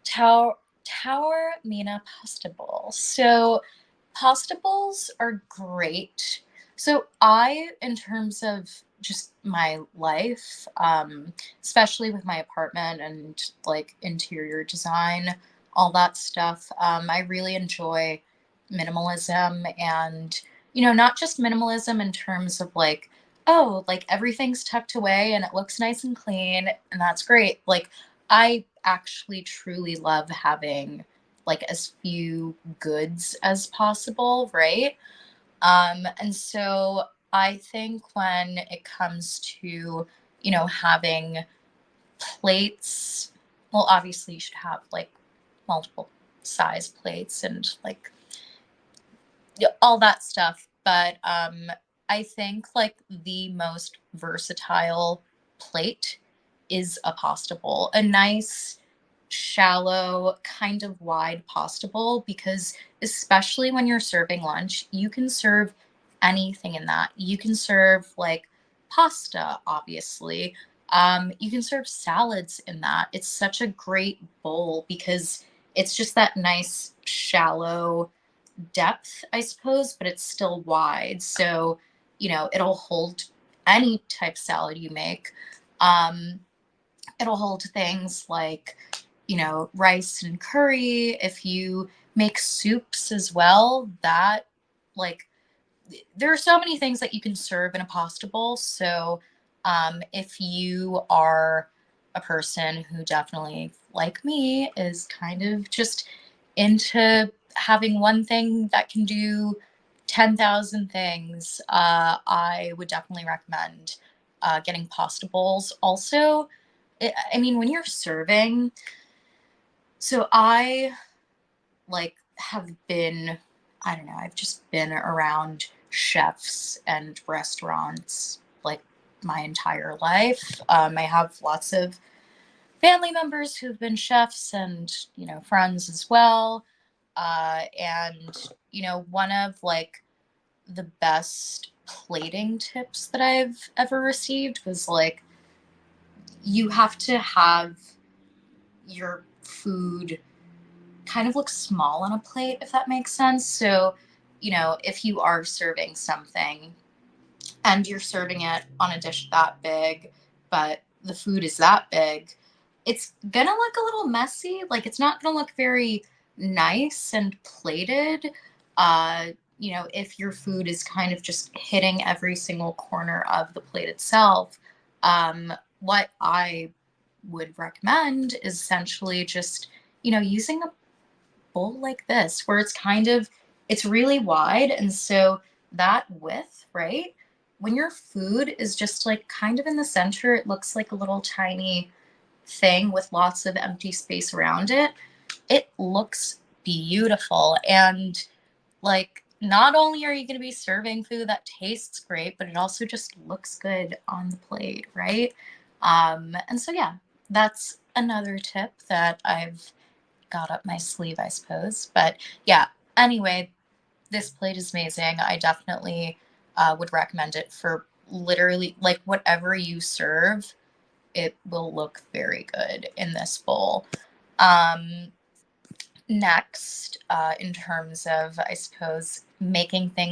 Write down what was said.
Taormina pasta bowl. So pasta bowls are great. So in terms of just my life, especially with my apartment and like interior design, all that stuff, I really enjoy minimalism and, not just minimalism in terms of like, oh, like everything's tucked away and it looks nice and clean and that's great. Like, I actually truly love having like as few goods as possible, right? And so I think when it comes to, having plates, well, obviously you should have like multiple size plates and like all that stuff. But I think like the most versatile plate is a pasta bowl, a nice, shallow, kind of wide pasta bowl, because especially when you're serving lunch, you can serve anything in that. You can serve like pasta, obviously. You can serve salads in that. It's such a great bowl because it's just that nice, shallow depth, I suppose, but it's still wide. So, it'll hold any type salad you make. Um, it'll hold things like, rice and curry. If you make soups as well, that, like, there are so many things that you can serve in a pasta bowl. So, if you are a person who definitely, like me, is kind of just into having one thing that can do 10,000 things, I would definitely recommend getting pasta bowls. Also, I mean, when you're serving, so I like have been, I don't know, I've just been around chefs and restaurants like my entire life. I have lots of family members who've been chefs and, friends as well. And, one of like the best plating tips that I've ever received was like, you have to have your food kind of looks small on a plate, if that makes sense. So, if you are serving something and you're serving it on a dish that big, but the food is that big, it's gonna look a little messy. Like, it's not gonna look very nice and plated. Uh, if your food is kind of just hitting every single corner of the plate itself, what I would recommend is essentially just, using a bowl like this where it's really wide, and so that width, right, when your food is just like kind of in the center, it looks like a little tiny thing with lots of empty space around it. It looks beautiful, and like, not only are you going to be serving food that tastes great, but it also just looks good on the plate, right? And so yeah, that's another tip that I've got up my sleeve, I suppose. But yeah, anyway, this plate is amazing. I definitely would recommend it for literally like whatever you serve. It will look very good in this bowl. Um, Next, in terms of, I suppose, making things